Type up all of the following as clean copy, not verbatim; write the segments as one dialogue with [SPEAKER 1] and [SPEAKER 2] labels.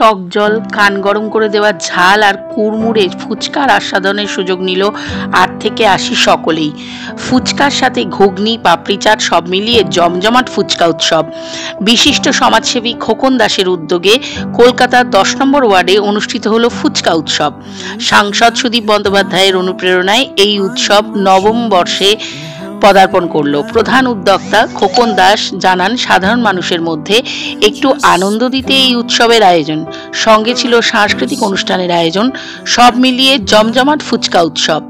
[SPEAKER 1] টক জল, কান গরম করে দেওয়া ঝাল আর কুড়মুড়ে ফুচকার আস্বাদনের সুযোগ নিল ৮ থেকে ৮০ সকলেই। ফুচকার সাথে ঘুগনি, পাপড়ি চাট সব মিলিয়ে জমজমাট ফুচকা উৎসব। বিশিষ্ট সমাজসেবী খোকন দাসের উদ্যোগে কলকাতার ১০ নম্বর ওয়ার্ডে অনুষ্ঠিত হলো ফুচকা উৎসব। সাংসদ সুদীপ বন্দ্যোপাধ্যায়ের অনুপ্রেরণায় এই উৎসব নবম বর্ষে পদার্পণ করলো। প্রধান উদ্যোক্তা খোকন দাস জানান, সাধারণ মানুষের মধ্যে একটু আনন্দ দিতে এই উৎসবের আয়োজন, সঙ্গে ছিল সাংস্কৃতিক অনুষ্ঠানের আয়োজন, সব মিলিয়ে জমজমাট ফুচকা উৎসব।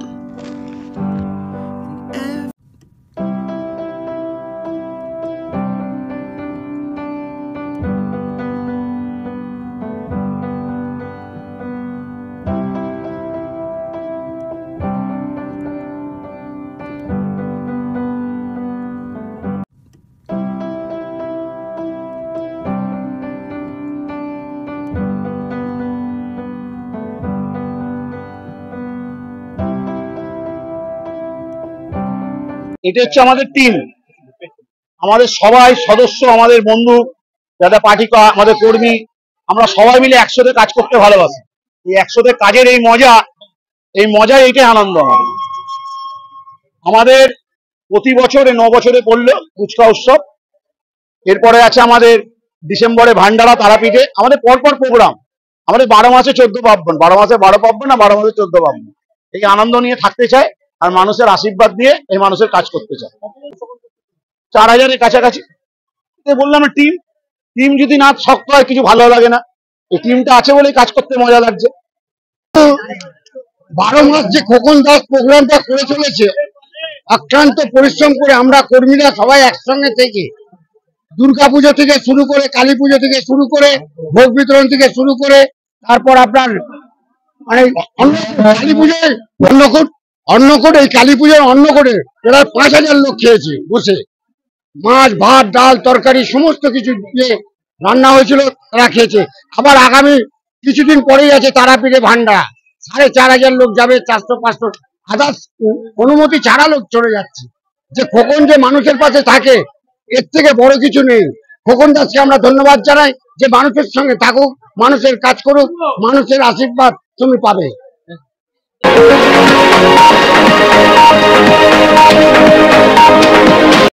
[SPEAKER 2] এটা হচ্ছে আমাদের টিম, আমাদের সবাই সদস্য, আমাদের বন্ধু, যারা পার্টি, আমাদের কর্মী, আমরা সবাই মিলে একসাথে কাজ করতে ভালোবাসি। এই একসাথে কাজের এই মজা, এইটাই আনন্দ। আমাদের প্রতি বছরে ৯ বছরে পড়লো ফুচকা উৎসব। এরপরে আছে আমাদের ডিসেম্বরে ভান্ডারা তারাপীঠে। আমাদের পরপর প্রোগ্রাম, আমাদের ১২ মাসে ১৪ পার্বণ, ১২ মাসে ১২ পার্বণ না ১২ মাসে 14 পার্বণ। এই আনন্দ নিয়ে থাকতে চায় আর মানুষের আশীর্বাদ দিয়ে এই মানুষের কাজ করতে চায়। ৪,০০০-এর কাছাকাছি। বললাম টিম যদি না শক্ত হয় কিছু ভালো লাগে না। এই টিমটা আছে বলেই কাজ করতে মজা লাগছে।
[SPEAKER 3] ১২ মাস যে খোকন দাস প্রোগ্রামটা করে চলেছে, অক্লান্ত পরিশ্রম করে আমরা কর্মীরা সবাই একসঙ্গে থেকে দুর্গাপুজো থেকে শুরু করে, কালী পুজো থেকে শুরু করে, ভোগ বিতরণ থেকে শুরু করে, তারপর আপনার মানে কালী পুজোয় অন্নকূট, এই কালী পুজোর অন্নকূটে প্রায় ৫,০০০ লোক খেয়েছে বসে। মাছ, ভাত, ডাল, তরকারি সমস্ত কিছু দিয়ে রান্না হয়েছিল, তারা খেয়েছে। আবার আগামী কিছুদিন পরেই আছে তারাপীঠে ভান্ডারা, ৪,৫০০ লোক যাবে, ৪০০-৫০০ আদার্স অনুমতি ছাড়া লোক চলে যাচ্ছে। যে খোকন যে মানুষের পাশে থাকে, এর থেকে বড় কিছু নেই। খোকন দাসকে আমরা ধন্যবাদ জানাই যে মানুষের সঙ্গে থাকুক, মানুষের কাজ করুক, মানুষের আশীর্বাদ তুমি পাবে।